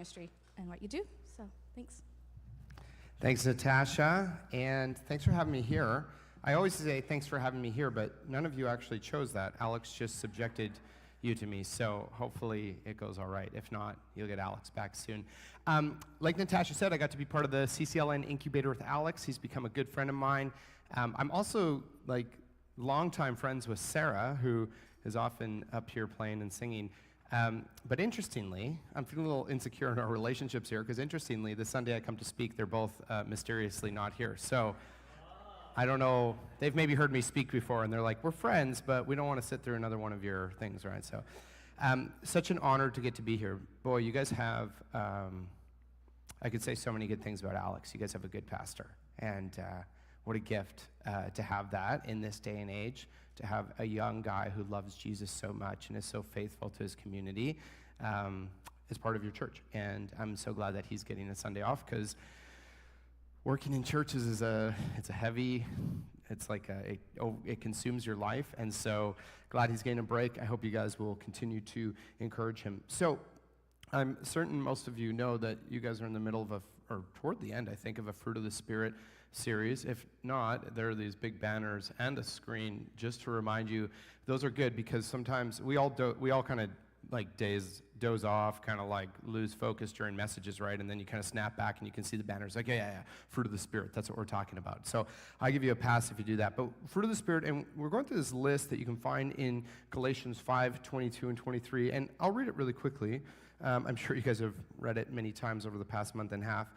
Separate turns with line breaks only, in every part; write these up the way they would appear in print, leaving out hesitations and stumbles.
ministry and what you do. So thanks.
Thanks, Natasha, and thanks for having me here. I always say thanks for having me here, but none of you actually chose that. Alex just subjected you to me, so hopefully it goes all right. If not, you'll get Alex back soon. Like Natasha said, I got to be part of the CCLN incubator with Alex. He's become a good friend of mine. I'm also longtime friends with Sarah, who is often up here playing and singing. But interestingly, I'm feeling a little insecure in our relationships here, because interestingly, the Sunday I come to speak, they're both mysteriously not here. So I don't know, they've maybe heard me speak before, and they're like, we're friends, but we don't want to sit through another one of your things, right? So such an honor to get to be here. Boy, you guys have, I could say so many good things about Alex. You guys have a good pastor, and what a gift to have that in this day and age, to have a young guy who loves Jesus so much and is so faithful to his community as part of your church. And I'm so glad that he's getting a Sunday off, because working in churches is it's a heavy, it's like it consumes your life. And so glad he's getting a break. I hope you guys will continue to encourage him. So I'm certain most of you know that you guys are in the middle of or toward the end, I think, of a Fruit of the Spirit series. If not, there are these big banners and a screen just to remind you. Those are good, because sometimes we all kind of doze off, kind of lose focus during messages, right? And then you kind of snap back and you can see the banners yeah, Fruit of the Spirit, that's what we're talking about. So I give you a pass if you do that. But Fruit of the Spirit, and we're going through this list that you can find in Galatians 5, 22 and 23, and I'll read it really quickly. I'm sure you guys have read it many times over the past month and a half.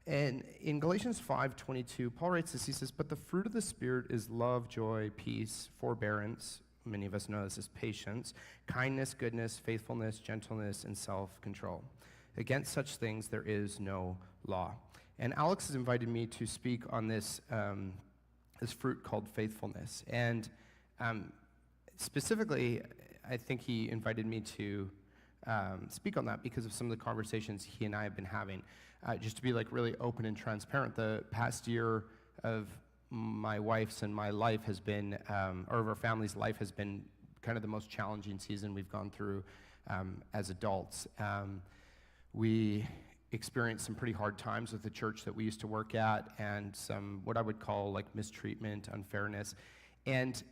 And in Galatians 5:22, Paul writes this. He says, "But the fruit of the Spirit is love, joy, peace, forbearance." Many of us know this as patience, kindness, goodness, faithfulness, gentleness, and self-control. Against such things there is no law. And Alex has invited me to speak on this fruit called faithfulness. And specifically, I think he invited me to speak on that because of some of the conversations he and I have been having. Just to be really open and transparent, the past year of my wife's and my life has been, or of our family's life has been kind of the most challenging season we've gone through as adults. We experienced some pretty hard times with the church that we used to work at, and some what I would call mistreatment, unfairness. And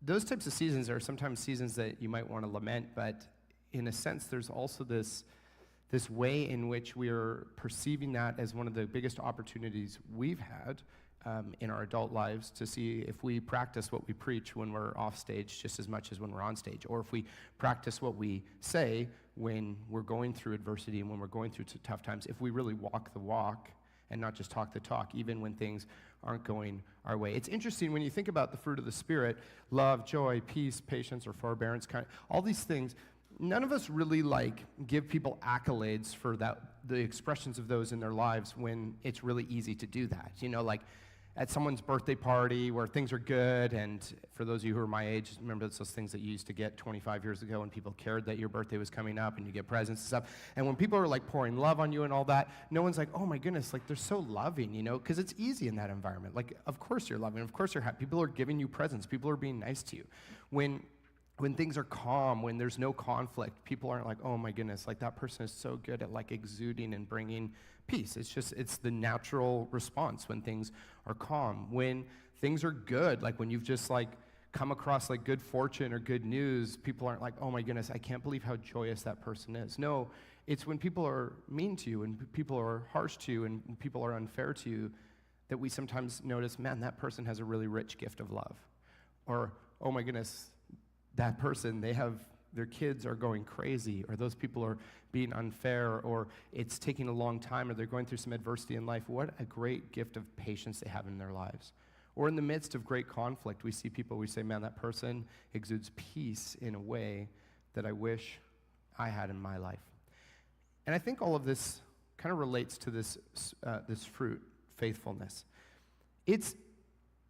those types of seasons are sometimes seasons that you might want to lament, but in a sense, there's also this way in which we are perceiving that as one of the biggest opportunities we've had in our adult lives to see if we practice what we preach when we're off stage just as much as when we're on stage, or if we practice what we say when we're going through adversity and when we're going through tough times, if we really walk the walk and not just talk the talk, even when things aren't going our way. It's interesting when you think about the fruit of the Spirit, love, joy, peace, patience, or forbearance, all these things. None of us really give people accolades for the expressions of those in their lives when it's really easy to do that. At someone's birthday party where things are good, and for those of you who are my age, remember it's those things that you used to get 25 years ago when people cared that your birthday was coming up and you get presents and stuff. And when people are pouring love on you and all that, no one's oh my goodness, they're so loving, because it's easy in that environment. Of course you're loving, of course you're happy. People are giving you presents, people are being nice to you. When things are calm, when there's no conflict, people aren't oh my goodness, that person is so good at exuding and bringing peace. It's the natural response when things are calm. When things are good, when you've just come across good fortune or good news, people aren't oh my goodness, I can't believe how joyous that person is. No, it's when people are mean to you and people are harsh to you and people are unfair to you that we sometimes notice, man, that person has a really rich gift of love. Or, oh my goodness, that person, their kids are going crazy, or those people are being unfair, or it's taking a long time, or they're going through some adversity in life. What a great gift of patience they have in their lives. Or in the midst of great conflict, we see people, we say, man, that person exudes peace in a way that I wish I had in my life. And I think all of this kind of relates to this fruit, faithfulness. It's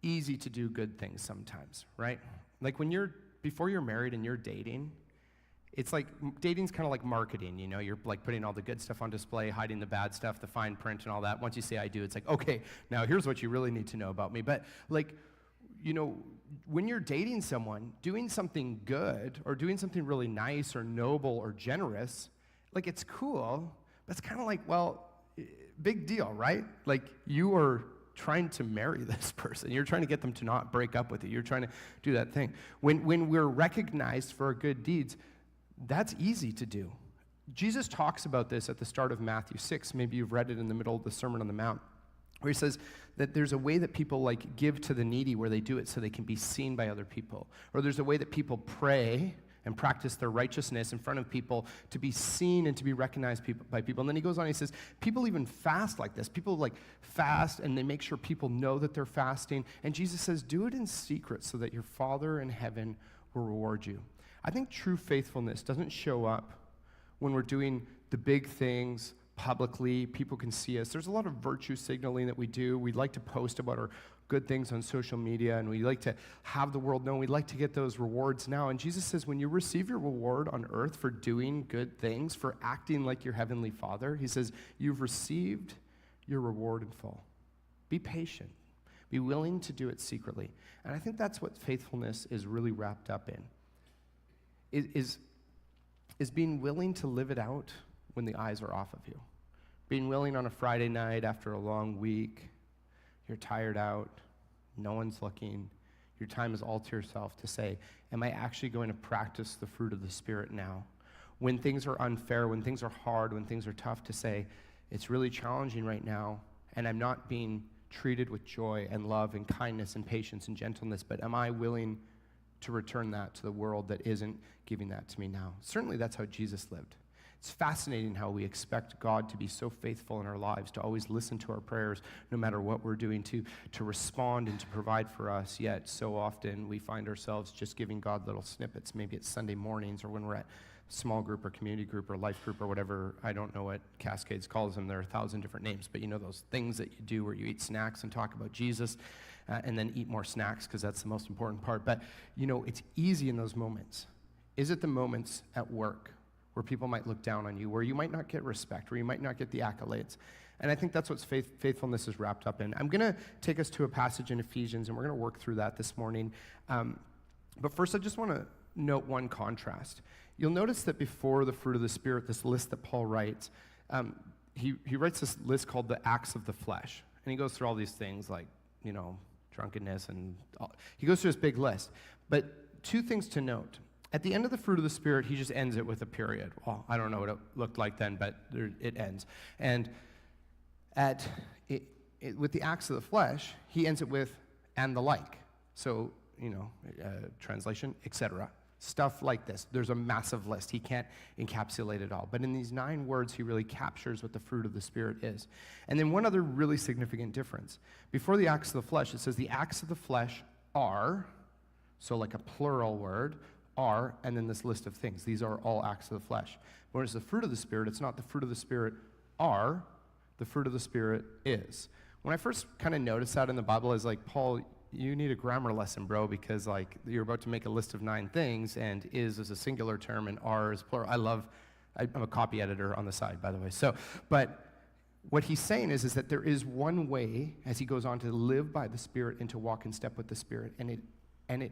easy to do good things sometimes, right? Before you're married and you're dating, it's dating's kind of like marketing, you're putting all the good stuff on display, hiding the bad stuff, the fine print and all that. Once you say I do, it's okay, now here's what you really need to know about me. But when you're dating someone, doing something good or doing something really nice or noble or generous, like, it's cool, but it's kind of like, well, big deal, right? Like, you are trying to marry this person. You're trying to get them to not break up with you. You're trying to do that thing. When we're recognized for our good deeds, that's easy to do. Jesus talks about this at the start of Matthew 6. Maybe you've read it in the middle of the Sermon on the Mount, where he says that there's a way that people like give to the needy where they do it so they can be seen by other people. Or there's a way that people pray and practice their righteousness in front of people to be seen and to be recognized by people. And then he goes on, he says, people even fast like this. People like fast and they make sure people know that they're fasting. And Jesus says, do it in secret so that your Father in heaven will reward you. I think true faithfulness doesn't show up when we're doing the big things publicly. People can see us. There's a lot of virtue signaling that we do. We like to post about our good things on social media, and we like to have the world know. We like to get those rewards now. And Jesus says, when you receive your reward on earth for doing good things, for acting like your heavenly Father, he says, you've received your reward in full. Be patient. Be willing to do it secretly. And I think that's what faithfulness is really wrapped up in, is being willing to live it out when the eyes are off of you. Being willing on a Friday night after a long week, you're tired out, no one's looking, your time is all to yourself to say, am I actually going to practice the fruit of the Spirit now? When things are unfair, when things are hard, when things are tough, to say, it's really challenging right now, and I'm not being treated with joy and love and kindness and patience and gentleness, but am I willing to return that to the world that isn't giving that to me now? Certainly that's how Jesus lived. It's fascinating how we expect God to be so faithful in our lives, to always listen to our prayers no matter what we're doing, to respond and to provide for us, yet so often we find ourselves just giving God little snippets. Maybe it's Sunday mornings or when we're at small group or community group or life group or whatever. I don't know what Cascades calls them. There are 1,000 different names, but you know those things that you do where you eat snacks and talk about Jesus and then eat more snacks because that's the most important part. But, you know, it's easy in those moments. Is it the moments at work where people might look down on you, where you might not get respect, where you might not get the accolades? And I think that's what faithfulness is wrapped up in. I'm going to take us to a passage in Ephesians, and we're going to work through that this morning. But first, I just want to note one contrast. You'll notice that before the fruit of the Spirit, this list that Paul writes, he writes this list called the acts of the flesh. And he goes through all these things like, you know, drunkenness, and he goes through this big list. But two things to note. At the end of the fruit of the Spirit, he just ends it with a period. Well, I don't know what it looked like then, but it ends. And with the acts of the flesh, he ends it with, and the like. So, you know, translation, etc. Stuff like this. There's a massive list. He can't encapsulate it all. But in these 9 words, he really captures what the fruit of the Spirit is. And then one other really significant difference. Before the acts of the flesh, it says the acts of the flesh are, so like a plural word, are, and then this list of things. These are all acts of the flesh. Whereas the fruit of the Spirit, it's not the fruit of the Spirit are, the fruit of the Spirit is. When I first kind of noticed that in the Bible, I was like, Paul, you need a grammar lesson, bro, because like you're about to make a list of 9 things, and is a singular term and are is plural. I'm a copy editor on the side, by the way. But what he's saying is that there is one way, as he goes on, to live by the Spirit and to walk in step with the Spirit, and it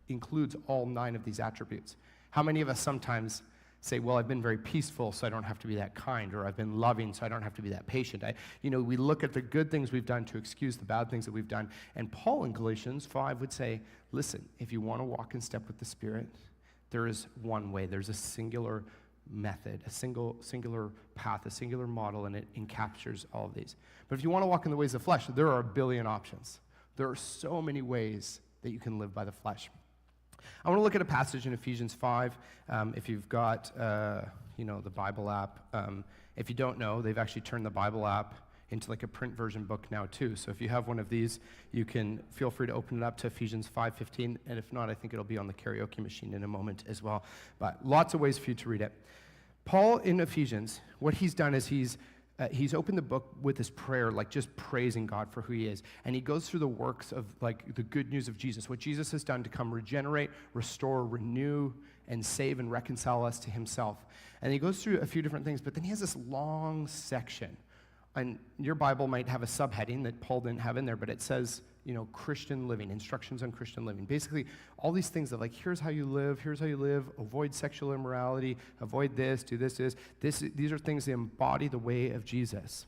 includes all 9 of these attributes. How many of us sometimes say, well, I've been very peaceful, so I don't have to be that kind, or I've been loving, so I don't have to be that patient. We look at the good things we've done to excuse the bad things that we've done. And Paul in Galatians 5 would say, listen, if you want to walk in step with the Spirit, there is one way. There's a singular method, a singular path, a singular model, and it encaptures all of these. But if you want to walk in the ways of the flesh, there are a billion options. There are so many ways that you can live by the flesh. I want to look at a passage in Ephesians 5. If you've got, the Bible app. If you don't know, they've actually turned the Bible app into like a print version book now too. So if you have one of these, you can feel free to open it up to Ephesians 5:15. And if not, I think it'll be on the karaoke machine in a moment as well. But lots of ways for you to read it. Paul in Ephesians, what he's done is he's opened the book with this prayer, like just praising God for who he is. And he goes through the works of like the good news of Jesus, what Jesus has done to come regenerate, restore, renew, and save and reconcile us to himself. And he goes through a few different things, but then he has this long section And your Bible might have a subheading that Paul didn't have in there, but it says, Christian living, instructions on Christian living. Basically, all these things that here's how you live, avoid sexual immorality, avoid this, do this. These are things that embody the way of Jesus.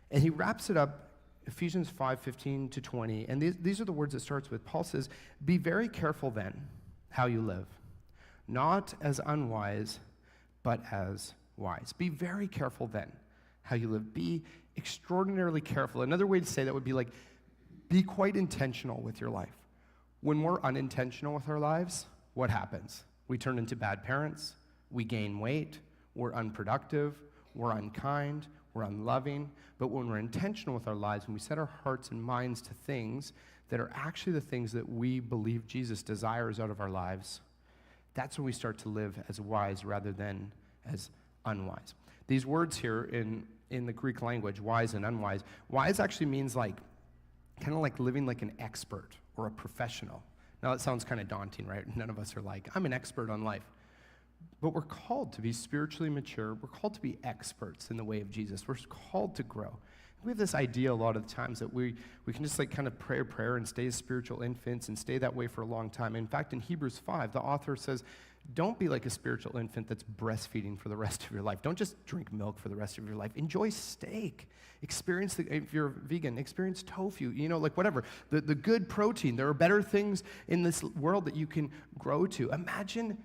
And he wraps it up, Ephesians 5:15 to 20, and these are the words it starts with. Paul says, be very careful then how you live, not as unwise, but as wise. Be very careful then how you live. Be extraordinarily careful. Another way to say that would be be quite intentional with your life. When we're unintentional with our lives, what happens? We turn into bad parents, we gain weight, we're unproductive, we're unkind, we're unloving. But when we're intentional with our lives, when we set our hearts and minds to things that are actually the things that we believe Jesus desires out of our lives, that's when we start to live as wise rather than as unwise. These words here in the Greek language, wise and unwise, wise actually means kind of like living like an expert or a professional. Now that sounds kind of daunting, right? None of us are I'm an expert on life. But we're called to be spiritually mature. We're called to be experts in the way of Jesus. We're called to grow. We have this idea a lot of the times that we can just kind of pray a prayer and stay as spiritual infants and stay that way for a long time. In fact, in Hebrews 5, the author says, don't be like a spiritual infant that's breastfeeding for the rest of your life. Don't just drink milk for the rest of your life. Enjoy steak. If you're vegan, experience tofu, whatever. The good protein. There are better things in this world that you can grow to. Imagine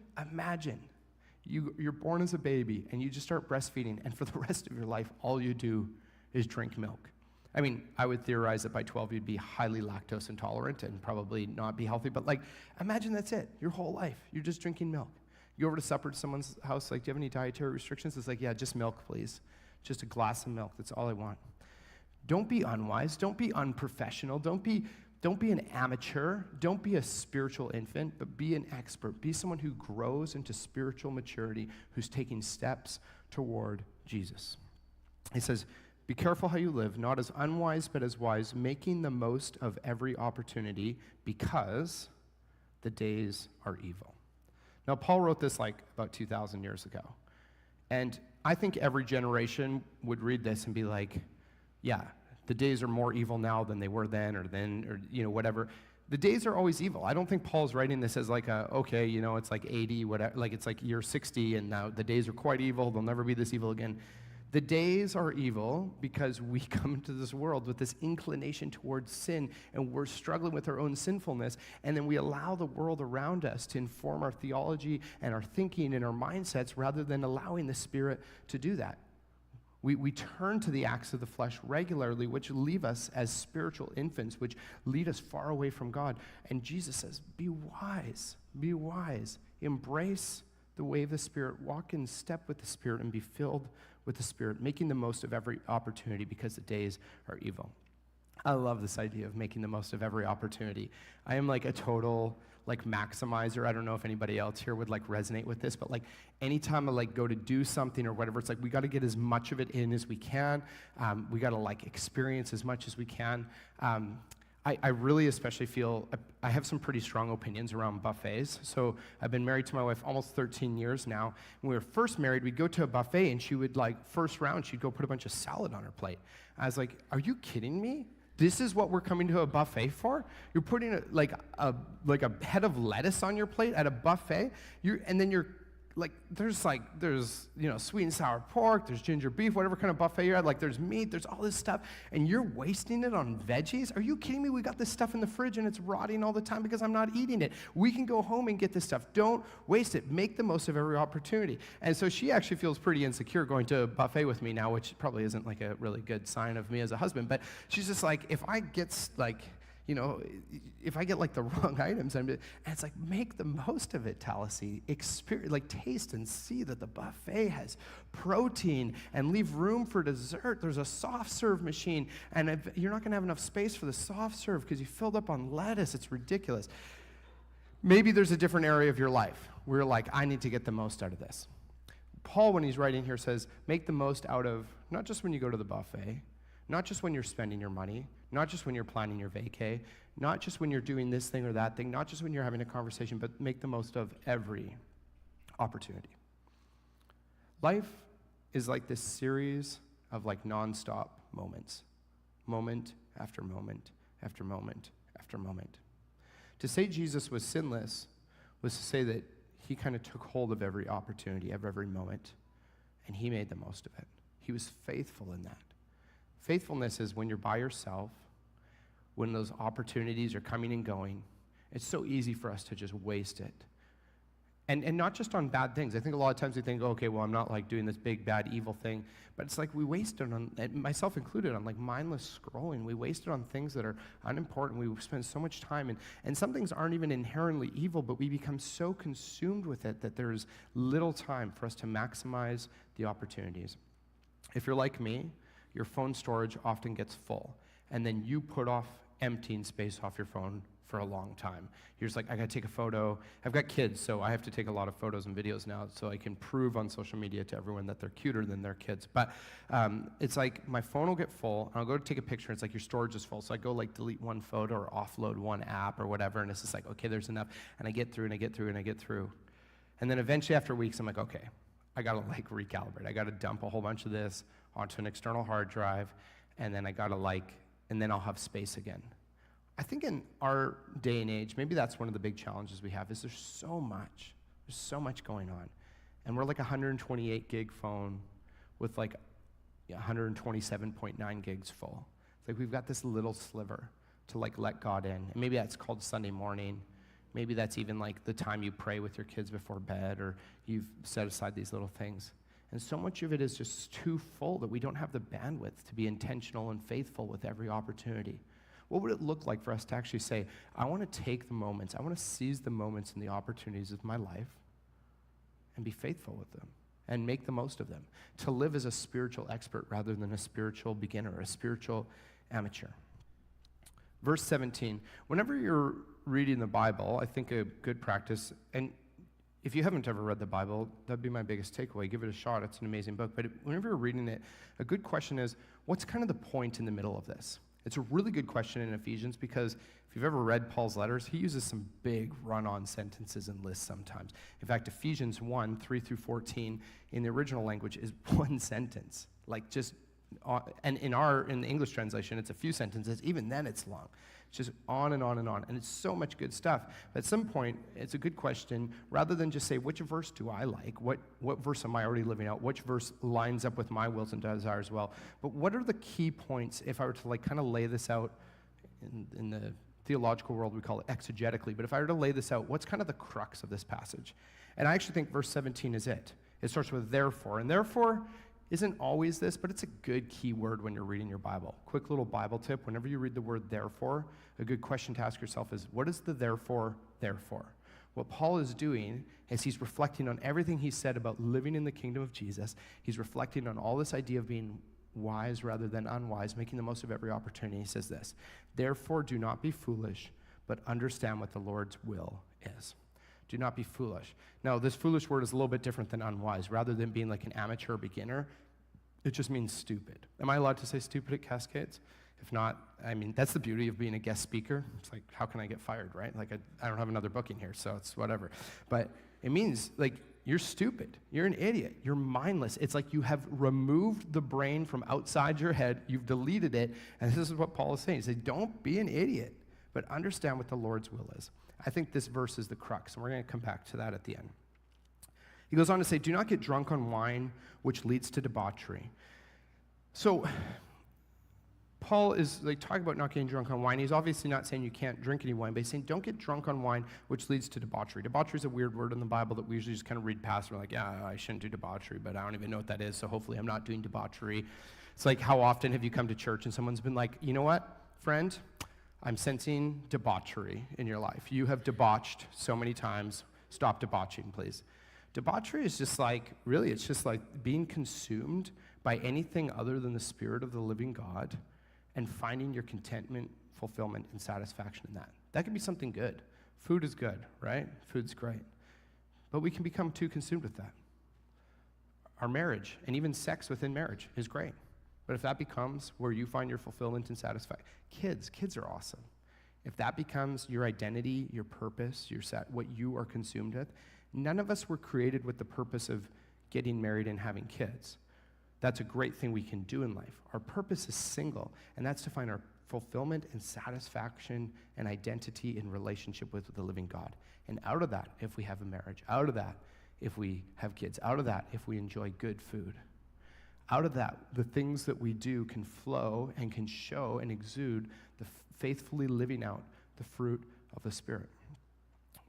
you're born as a baby and you just start breastfeeding, and for the rest of your life, all you do is drink milk. I mean, I would theorize that by 12 you'd be highly lactose intolerant and probably not be healthy, but imagine that's it, your whole life. You're just drinking milk. You go over to supper to someone's house, do you have any dietary restrictions? It's yeah, just milk, please. Just a glass of milk, that's all I want. Don't be unwise, don't be unprofessional, don't be an amateur, don't be a spiritual infant, but be an expert. Be someone who grows into spiritual maturity, who's taking steps toward Jesus. He says, be careful how you live, not as unwise, but as wise, making the most of every opportunity because the days are evil. Now, Paul wrote this about 2,000 years ago. And I think every generation would read this and be yeah, the days are more evil now than they were then, or whatever. The days are always evil. I don't think Paul's writing this as it's 80, whatever, it's year 60, and now the days are quite evil. They'll never be this evil again. The days are evil because we come into this world with this inclination towards sin, and we're struggling with our own sinfulness, and then we allow the world around us to inform our theology and our thinking and our mindsets rather than allowing the Spirit to do that. We turn to the acts of the flesh regularly, which leave us as spiritual infants, which lead us far away from God. And Jesus says, be wise, embrace the way of the Spirit, walk in step with the Spirit, and be filled with the Spirit, making the most of every opportunity because the days are evil. I love this idea of making the most of every opportunity. I am a total maximizer. I don't know if anybody else here would resonate with this, but anytime I go to do something or whatever, it's we got to get as much of it in as we can. We got to experience as much as we can. I really especially feel, I have some pretty strong opinions around buffets. So I've been married to my wife almost 13 years now. When we were first married, we'd go to a buffet and she would first round, she'd go put a bunch of salad on her plate. I was are you kidding me? This is what we're coming to a buffet for? You're putting a head of lettuce on your plate at a buffet, and then you're there's sweet and sour pork, there's ginger beef, whatever kind of buffet you're at, there's meat, there's all this stuff, and you're wasting it on veggies? Are you kidding me? We got this stuff in the fridge and it's rotting all the time because I'm not eating it. We can go home and get this stuff. Don't waste it. Make the most of every opportunity. And so she actually feels pretty insecure going to a buffet with me now, which probably isn't a really good sign of me as a husband, but she's just if I get if I get the wrong items, and it's make the most of it, Talisi. Experience, taste and see that the buffet has protein, and leave room for dessert. There's a soft serve machine, and if you're not going to have enough space for the soft serve because you filled up on lettuce. It's ridiculous. Maybe there's a different area of your life where you're I need to get the most out of this. Paul, when he's writing here, says, make the most out of, not just when you go to the buffet, not just when you're spending your money, not just when you're planning your vacay, not just when you're doing this thing or that thing, not just when you're having a conversation, but make the most of every opportunity. Life is this series of like nonstop moments, moment after moment after moment after moment. To say Jesus was sinless was to say that he kind of took hold of every opportunity, of every moment, and he made the most of it. He was faithful in that. Faithfulness is when you're by yourself, when those opportunities are coming and going. It's so easy for us to just waste it. And not just on bad things. I think a lot of times we think, okay, well, I'm not like doing this big, bad, evil thing. But it's like we waste it on, myself included, on like mindless scrolling. We waste it on things that are unimportant. We spend so much time. And some things aren't even inherently evil, but we become so consumed with it that there's little time for us to maximize the opportunities. If you're like me, your phone storage often gets full. And then you put off emptying space off your phone for a long time. You're just like, I gotta take a photo. I've got kids, so I have to take a lot of photos and videos now so I can prove on social media to everyone that they're cuter than their kids. But it's like my phone will get full, and I'll go to take a picture, and it's like your storage is full. So I go like delete one photo or offload one app or whatever, and it's just like, okay, there's enough. And I get through, and I get through, and I get through. And then eventually after weeks, I'm like, okay, I gotta like recalibrate. I gotta dump a whole bunch of this onto an external hard drive, and then I gotta and then I'll have space again. I think in our day and age, maybe that's one of the big challenges we have, is there's so much going on. And we're like a 128 gig phone with like 127.9 gigs full. It's like we've got this little sliver to like let God in. And maybe that's called Sunday morning. Maybe that's even like the time you pray with your kids before bed, or you've set aside these little things. And so much of it is just too full that we don't have the bandwidth to be intentional and faithful with every opportunity. What would it look like for us to actually say, I want to take the moments, I want to seize the moments and the opportunities of my life and be faithful with them and make the most of them, to live as a spiritual expert rather than a spiritual beginner, a spiritual amateur. Verse 17, whenever you're reading the Bible, I think a good practice, and if you haven't ever read the Bible, that'd be my biggest takeaway. Give it a shot. It's an amazing book. But whenever you're reading it, a good question is, what's kind of the point in the middle of this? It's a really good question in Ephesians, because if you've ever read Paul's letters, he uses some big run-on sentences and lists sometimes. In fact, Ephesians 1, 3 through 14, in the original language is one sentence. Like just, and in the English translation, it's a few sentences. Even then, it's long. It's just on and on and on. And it's so much good stuff. But at some point, it's a good question, rather than just say, which verse do I like? What verse am I already living out? Which verse lines up with my wills and desires well? But what are the key points, if I were to like kind of lay this out in the theological world, we call it exegetically. But if I were to lay this out, what's kind of the crux of this passage? And I actually think verse 17 is it. It starts with therefore. And therefore isn't always this, but it's a good key word when you're reading your Bible. Quick little Bible tip, whenever you read the word therefore, a good question to ask yourself is, what is the therefore? What Paul is doing is he's reflecting on everything he said about living in the kingdom of Jesus. He's reflecting on all this idea of being wise rather than unwise, making the most of every opportunity. He says this, therefore do not be foolish, but understand what the Lord's will is. Do not be foolish. Now, this foolish word is a little bit different than unwise. Rather than being like an amateur beginner, it just means stupid. Am I allowed to say stupid at Cascades? If not, I mean, that's the beauty of being a guest speaker. It's like, how can I get fired, right? Like, I don't have another booking here, so it's whatever. But it means, like, you're stupid. You're an idiot. You're mindless. It's like you have removed the brain from outside your head. You've deleted it. And this is what Paul is saying. He says, don't be an idiot, but understand what the Lord's will is. I think this verse is the crux, and we're going to come back to that at the end. He goes on to say, do not get drunk on wine, which leads to debauchery. So Paul is like talking about not getting drunk on wine. He's obviously not saying you can't drink any wine, but he's saying don't get drunk on wine, which leads to debauchery. Debauchery is a weird word in the Bible that we usually just kind of read past. We're like, yeah, I shouldn't do debauchery, but I don't even know what that is, so hopefully I'm not doing debauchery. It's like, how often have you come to church and someone's been like, you know what, friend? I'm sensing debauchery in your life. You have debauched so many times. Stop debauching, please. Debauchery is just like, really, it's just like being consumed by anything other than the Spirit of the living God and finding your contentment, fulfillment, and satisfaction in that. That can be something good. Food is good, right? Food's great. But we can become too consumed with that. Our marriage, and even sex within marriage, is great. But if that becomes where you find your fulfillment and satisfaction, kids are awesome. If that becomes your identity, your purpose, what you are consumed with, none of us were created with the purpose of getting married and having kids. That's a great thing we can do in life. Our purpose is single, and that's to find our fulfillment and satisfaction and identity in relationship with the living God. And out of that, if we have a marriage, out of that, if we have kids, out of that, if we enjoy good food, out of that, the things that we do can flow and can show and exude the faithfully living out the fruit of the Spirit.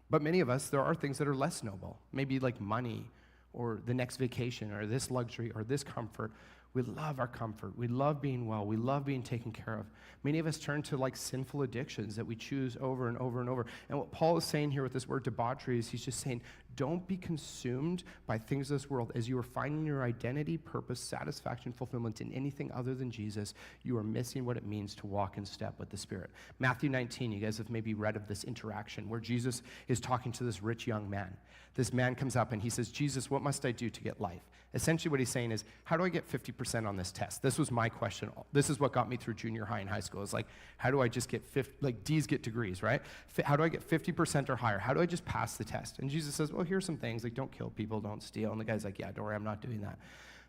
But many of us, there are things that are less noble, maybe like money or the next vacation or this luxury or this comfort. We love our comfort. We love being well. We love being taken care of. Many of us turn to like sinful addictions that we choose over and over and over. And what Paul is saying here with this word debauchery is he's just saying, don't be consumed by things of this world. As you are finding your identity, purpose, satisfaction, fulfillment in anything other than Jesus, you are missing what it means to walk in step with the Spirit. Matthew 19, you guys have maybe read of this interaction where Jesus is talking to this rich young man. This man comes up and he says, Jesus, what must I do to get life? Essentially what he's saying is, how do I get 50% on this test? This was my question. This is what got me through junior high and high school. It's like, how do I just get 50, like D's get degrees, right? How do I get 50% or higher? How do I just pass the test? And Jesus says, well, here's some things, like don't kill people, don't steal. And the guy's like, yeah, don't worry, I'm not doing that.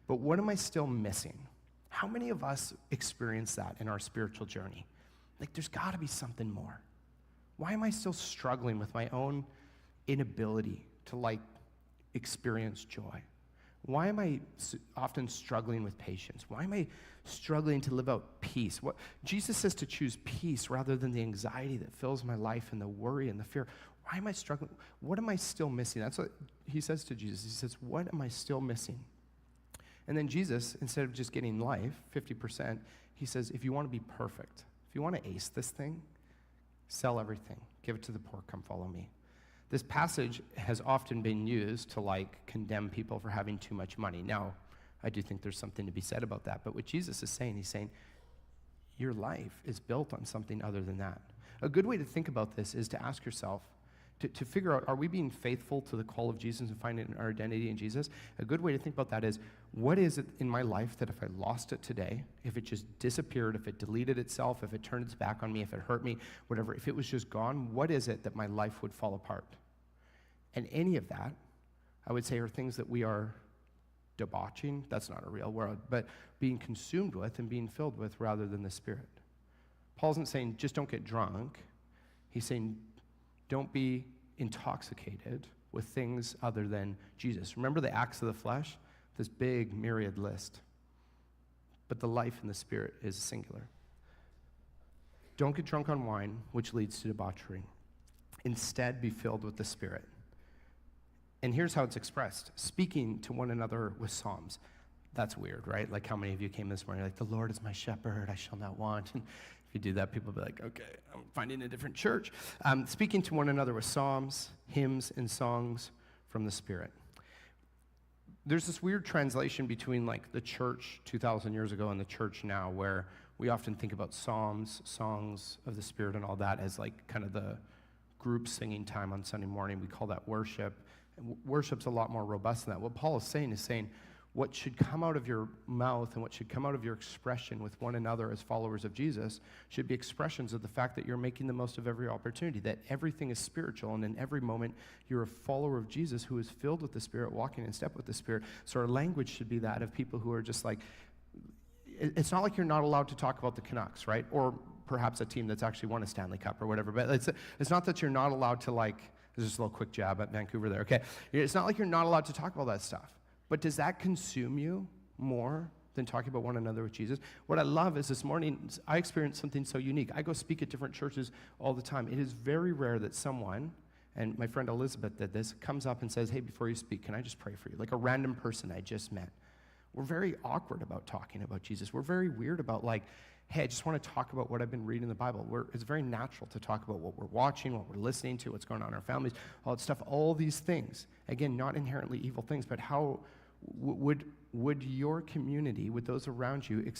But what am I still missing? How many of us experience that in our spiritual journey? Like there's gotta be something more. Why am I still struggling with my own inability to like experience joy? Why am I often struggling with patience? Why am I struggling to live out peace? What Jesus says to choose peace rather than the anxiety that fills my life and the worry and the fear. Why am I struggling? What am I still missing? That's what he says to Jesus. He says, what am I still missing? And then Jesus, instead of just getting life, 50%, he says, if you want to be perfect, if you want to ace this thing, sell everything, give it to the poor, come follow me. This passage has often been used to like condemn people for having too much money. Now, I do think there's something to be said about that, but what Jesus is saying, he's saying, your life is built on something other than that. A good way to think about this is to ask yourself, to figure out, are we being faithful to the call of Jesus and finding our identity in Jesus? A good way to think about that is, what is it in my life that if I lost it today, if it just disappeared, if it deleted itself, if it turned its back on me, if it hurt me, whatever, if it was just gone, what is it that my life would fall apart? And any of that, I would say, are things that we are debauching, that's not a real word, but being consumed with and being filled with rather than the Spirit. Paul isn't saying just don't get drunk. He's saying don't be intoxicated with things other than Jesus. Remember the acts of the flesh? This big myriad list. But the life in the Spirit is singular. Don't get drunk on wine, which leads to debauchery. Instead, be filled with the Spirit. And here's how it's expressed. Speaking to one another with psalms. That's weird, right? Like how many of you came this morning like, the Lord is my shepherd, I shall not want. And if you do that, people will be like, okay, I'm finding a different church. Speaking to one another with psalms, hymns, and songs from the Spirit. There's this weird translation between like the church 2,000 years ago and the church now where we often think about psalms, songs of the Spirit and all that as like kind of the group singing time on Sunday morning. We call that worship. Worship's a lot more robust than that. What Paul is saying what should come out of your mouth and what should come out of your expression with one another as followers of Jesus should be expressions of the fact that you're making the most of every opportunity, that everything is spiritual, and in every moment you're a follower of Jesus who is filled with the Spirit, walking in step with the Spirit. So our language should be that of people who are just like, it's not like you're not allowed to talk about the Canucks, right? Or perhaps a team that's actually won a Stanley Cup or whatever, but it's not that you're not allowed to like, there's just a little quick jab at Vancouver there, okay? It's not like you're not allowed to talk about that stuff. But does that consume you more than talking about one another with Jesus? What I love is this morning, I experienced something so unique. I go speak at different churches all the time. It is very rare that someone, and my friend Elizabeth did this, comes up and says, hey, before you speak, can I just pray for you? Like a random person I just met. We're very awkward about talking about Jesus. We're very weird about like, hey, I just want to talk about what I've been reading in the Bible. It's very natural to talk about what we're watching, what we're listening to, what's going on in our families, all that stuff, all these things. Again, not inherently evil things, but how would your community, would those around you,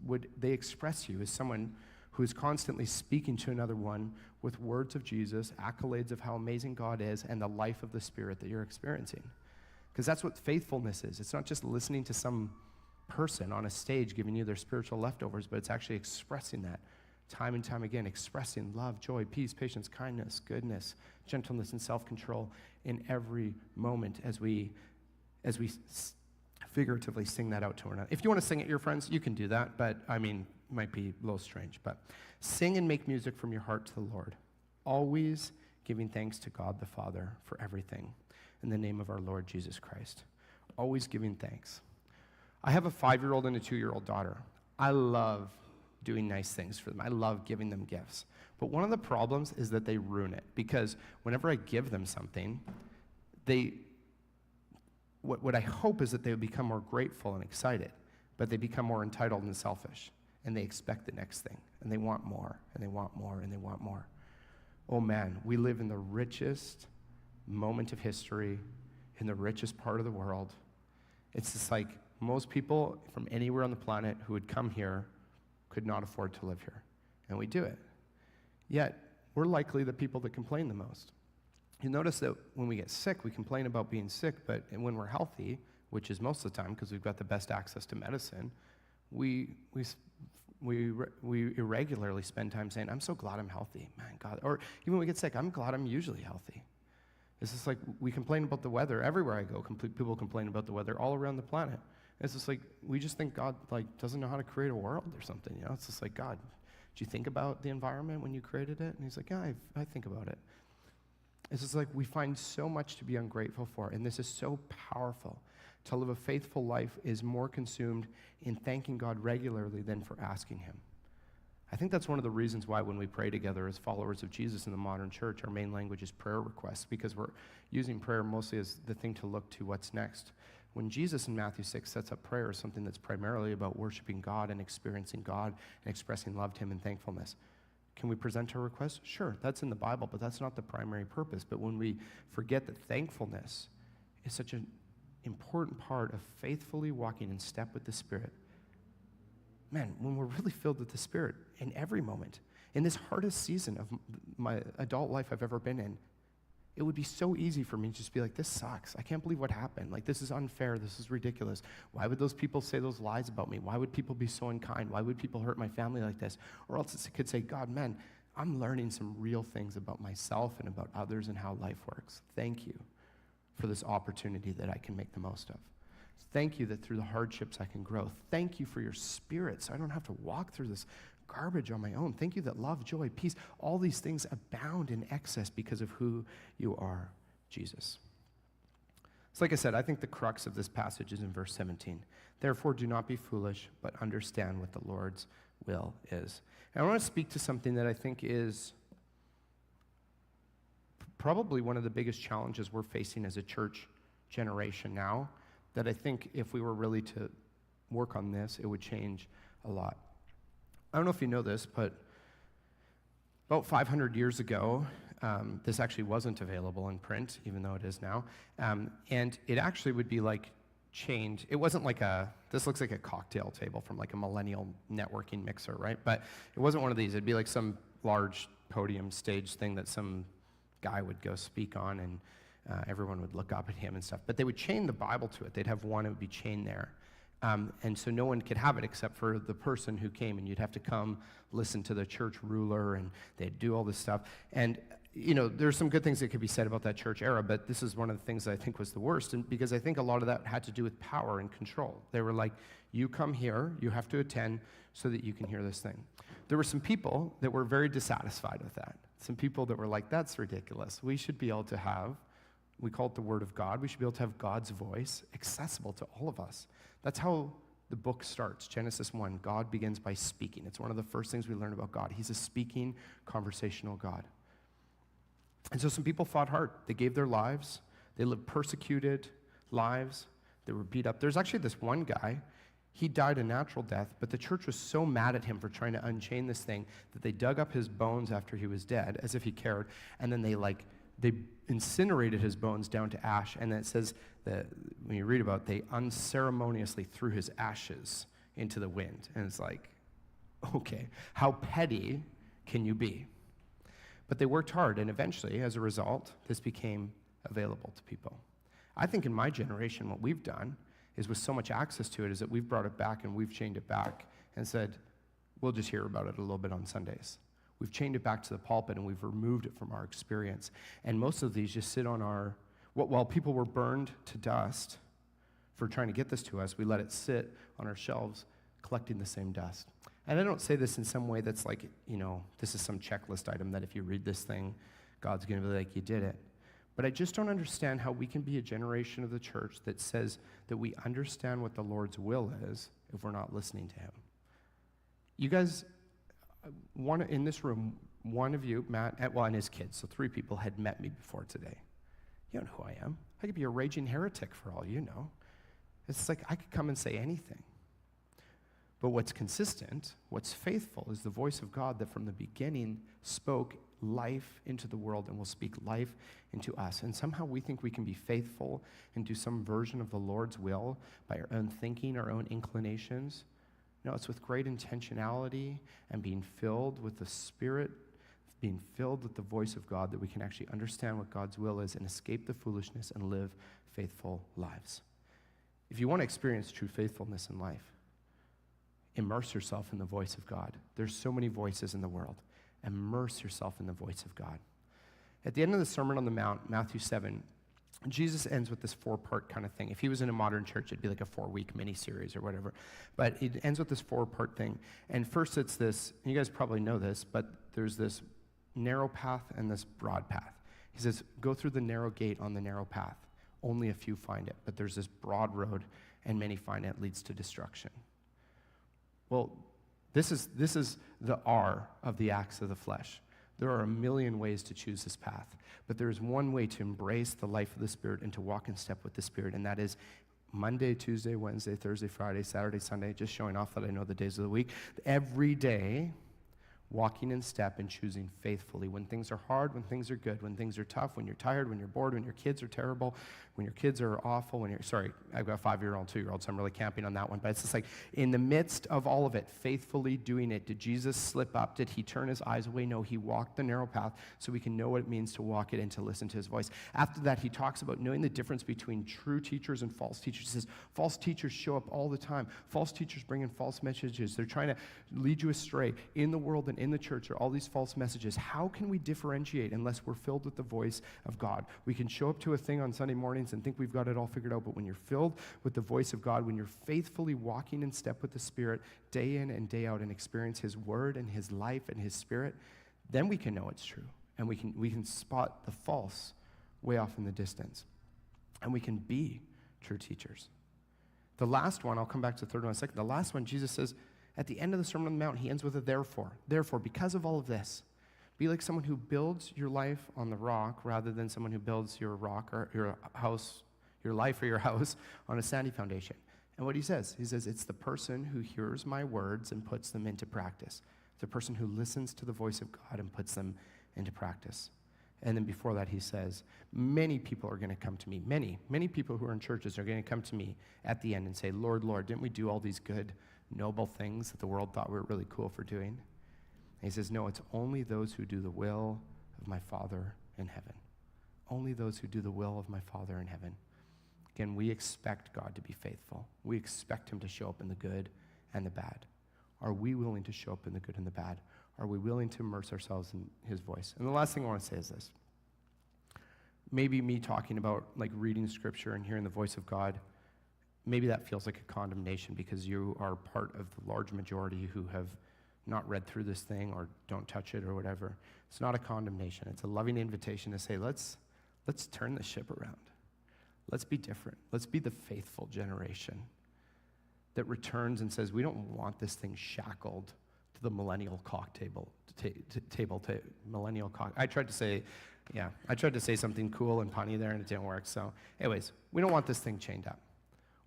would they express you as someone who is constantly speaking to another one with words of Jesus, accolades of how amazing God is, and the life of the Spirit that you're experiencing? Because that's what faithfulness is. It's not just listening to some person on a stage giving you their spiritual leftovers, but it's actually expressing that time and time again, expressing love, joy, peace, patience, kindness, goodness, gentleness, and self-control in every moment as we figuratively sing that out to one another. If you want to sing it to your friends, you can do that, but I mean, it might be a little strange. But sing and make music from your heart to the Lord, always giving thanks to God the Father for everything in the name of our Lord Jesus Christ. Always giving thanks. I have a 5-year-old and a 2-year-old daughter. I love doing nice things for them. I love giving them gifts. But one of the problems is that they ruin it, because whenever I give them something, what I hope is that they would become more grateful and excited, but they become more entitled and selfish, and they expect the next thing, and they want more, and they want more, and they want more. Oh man, we live in the richest moment of history, in the richest part of the world. It's just like most people from anywhere on the planet who would come here could not afford to live here, and we do it. Yet, we're likely the people that complain the most. You notice that when we get sick, we complain about being sick, but when we're healthy, which is most of the time because we've got the best access to medicine, we irregularly spend time saying, I'm so glad I'm healthy, man, God. Or even when we get sick, I'm glad I'm usually healthy. It's just like we complain about the weather. Everywhere I go, people complain about the weather all around the planet. It's just like we just think God doesn't know how to create a world or something. You know, it's just like, God, did you think about the environment when you created it? And he's like, yeah, I think about it. It's just like we find so much to be ungrateful for, and this is so powerful. To live a faithful life is more consumed in thanking God regularly than for asking him. I think that's one of the reasons why when we pray together as followers of Jesus in the modern church, our main language is prayer requests, because we're using prayer mostly as the thing to look to what's next. When Jesus in Matthew 6 sets up prayer as something that's primarily about worshiping God and experiencing God and expressing love to him and thankfulness, can we present our request? Sure, that's in the Bible, but that's not the primary purpose. But when we forget that thankfulness is such an important part of faithfully walking in step with the Spirit, man, when we're really filled with the Spirit in every moment, in this hardest season of my adult life I've ever been in, it would be so easy for me to just be like, this sucks. I can't believe what happened. Like, this is unfair. This is ridiculous. Why would those people say those lies about me? Why would people be so unkind? Why would people hurt my family like this? Or else it could say, God, man, I'm learning some real things about myself and about others and how life works. Thank you for this opportunity that I can make the most of. Thank you that through the hardships I can grow. Thank you for your Spirit so I don't have to walk through this garbage on my own. Thank you that love, joy, peace, all these things abound in excess because of who you are, Jesus. So like I said, I think the crux of this passage is in verse 17. Therefore, do not be foolish, but understand what the Lord's will is. And I want to speak to something that I think is probably one of the biggest challenges we're facing as a church generation now, that I think if we were really to work on this, it would change a lot. I don't know if you know this, but about 500 years ago, this actually wasn't available in print, even though it is now, and it actually would be like chained. It wasn't like this looks like a cocktail table from like a millennial networking mixer, right? But it wasn't one of these. It'd be like some large podium stage thing that some guy would go speak on, and everyone would look up at him and stuff. But they would chain the Bible to it. They'd have one, it would be chained there. And so no one could have it except for the person who came, and you'd have to come listen to the church ruler, and they'd do all this stuff. And, you know, there's some good things that could be said about that church era, but this is one of the things that I think was the worst, and because I think a lot of that had to do with power and control. They were like, you come here, you have to attend so that you can hear this thing. There were some people that were very dissatisfied with that. Some people that were like, that's ridiculous. We should be able to have, we call it the Word of God, we should be able to have God's voice accessible to all of us. That's how the book starts. Genesis 1, God begins by speaking. It's one of the first things we learn about God. He's a speaking, conversational God. And so some people fought hard. They gave their lives. They lived persecuted lives. They were beat up. There's actually this one guy. He died a natural death, but the church was so mad at him for trying to unchain this thing that they dug up his bones after he was dead, as if he cared, and then they incinerated his bones down to ash, and then it says that when you read about it, they unceremoniously threw his ashes into the wind. And it's like, okay, how petty can you be? But they worked hard, and eventually, as a result, this became available to people. I think in my generation, what we've done is, with so much access to it, is that we've brought it back and we've chained it back and said, we'll just hear about it a little bit on Sundays. We've chained it back to the pulpit, and we've removed it from our experience. And most of these just sit on while people were burned to dust for trying to get this to us, we let it sit on our shelves, collecting the same dust. And I don't say this in some way that's like, this is some checklist item that if you read this thing, God's going to be like, you did it. But I just don't understand how we can be a generation of the church that says that we understand what the Lord's will is if we're not listening to him. You guys, in this room, one of you, Matt, and his kids, so 3 people had met me before today. You don't know who I am. I could be a raging heretic for all you know. It's like I could come and say anything. But what's consistent, what's faithful, is the voice of God that from the beginning spoke life into the world and will speak life into us. And somehow we think we can be faithful and do some version of the Lord's will by our own thinking, our own inclinations. No, it's with great intentionality and being filled with the Spirit, being filled with the voice of God, that we can actually understand what God's will is and escape the foolishness and live faithful lives. If you want to experience true faithfulness in life, immerse yourself in the voice of God. There's so many voices in the world. Immerse yourself in the voice of God. At the end of the Sermon on the Mount, Matthew 7, Jesus ends with this 4-part kind of thing. If he was in a modern church, it'd be like a 4-week mini-series or whatever. But it ends with this 4-part thing. And first it's this, you guys probably know this, but there's this narrow path and this broad path. He says, go through the narrow gate on the narrow path. Only a few find it. But there's this broad road, and many find it leads to destruction. Well, this is the R of the acts of the flesh. There are a million ways to choose this path, but there is one way to embrace the life of the Spirit and to walk in step with the Spirit, and that is Monday, Tuesday, Wednesday, Thursday, Friday, Saturday, Sunday, just showing off that I know the days of the week. Every day, walking in step and choosing faithfully. When things are hard, when things are good, when things are tough, when you're tired, when you're bored, when your kids are terrible, when your kids are awful, I've got a 5-year-old, 2-year-old, so I'm really camping on that one. But it's just like, in the midst of all of it, faithfully doing it. Did Jesus slip up? Did he turn his eyes away? No, he walked the narrow path so we can know what it means to walk it and to listen to his voice. After that, he talks about knowing the difference between true teachers and false teachers. He says, false teachers show up all the time. False teachers bring in false messages. They're trying to lead you astray. In the world and in the church are all these false messages. How can we differentiate unless we're filled with the voice of God? We can show up to a thing on Sunday mornings and think we've got it all figured out, but when you're filled with the voice of God, when you're faithfully walking in step with the Spirit day in and day out and experience his word and his life and his Spirit, then we can know it's true. And we can spot the false way off in the distance. And we can be true teachers. The last one, I'll come back to the third one in a second. The last one, Jesus says, at the end of the Sermon on the Mount, he ends with a therefore. Therefore, because of all of this, be like someone who builds your life on the rock rather than someone who builds your rock or your house, your life or your house on a sandy foundation. And what he says, it's the person who hears my words and puts them into practice. The person who listens to the voice of God and puts them into practice. And then before that, he says, many people are going to come to me. Many people who are in churches are going to come to me at the end and say, Lord, Lord, didn't we do all these good, noble things that the world thought were really cool for doing? And he says, no, it's only those who do the will of my Father in heaven. Only those who do the will of my Father in heaven. Again, we expect God to be faithful. We expect him to show up in the good and the bad. Are we willing to show up in the good and the bad? Are we willing to immerse ourselves in his voice? And the last thing I want to say is this. Maybe me talking about like reading scripture and hearing the voice of God, maybe that feels like a condemnation because you are part of the large majority who have not read through this thing or don't touch it or whatever. It's not a condemnation. It's a loving invitation to say, let's turn the ship around. Let's be different. Let's be the faithful generation that returns and says, we don't want this thing shackled to the millennial cocktail table. Millennial cock. I tried to say something cool and punny there, and it didn't work. So, anyways, we don't want this thing chained up.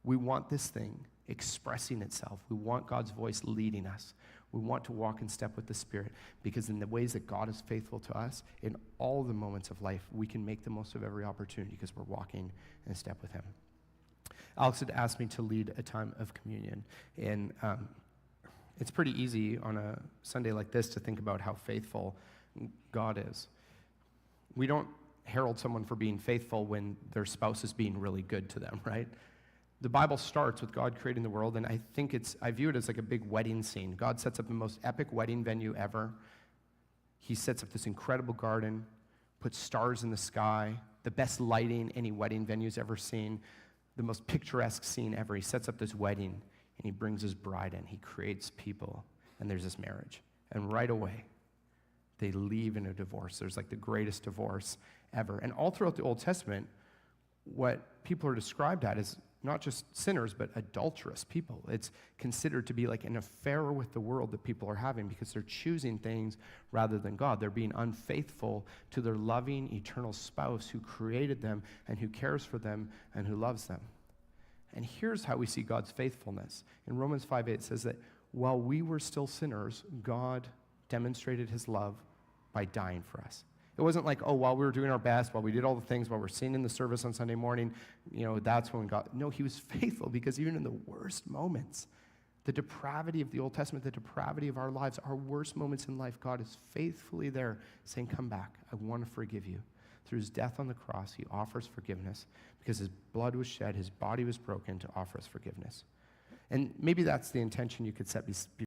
We want this thing expressing itself. We want God's voice leading us. We want to walk in step with the Spirit because in the ways that God is faithful to us, in all the moments of life, we can make the most of every opportunity because we're walking in step with him. Alex had asked me to lead a time of communion, and it's pretty easy on a Sunday like this to think about how faithful God is. We don't herald someone for being faithful when their spouse is being really good to them, right? The Bible starts with God creating the world, and I view it as like a big wedding scene. God sets up the most epic wedding venue ever. He sets up this incredible garden, puts stars in the sky, the best lighting any wedding venue's ever seen, the most picturesque scene ever. He sets up this wedding, and he brings his bride in. He creates people, and there's this marriage. And right away, they leave in a divorce. There's like the greatest divorce ever. And all throughout the Old Testament, what people are described at is not just sinners, but adulterous people. It's considered to be like an affair with the world that people are having because they're choosing things rather than God. They're being unfaithful to their loving, eternal spouse who created them and who cares for them and who loves them. And here's how we see God's faithfulness. In Romans 5:8, it says that while we were still sinners, God demonstrated his love by dying for us. It wasn't like, oh, while we were doing our best, while we did all the things, while we're singing the service on Sunday morning, that's when God... No, he was faithful because even in the worst moments, the depravity of the Old Testament, the depravity of our lives, our worst moments in life, God is faithfully there saying, come back. I want to forgive you. Through his death on the cross, he offers forgiveness because his blood was shed, his body was broken to offer us forgiveness. And maybe that's the intention you could set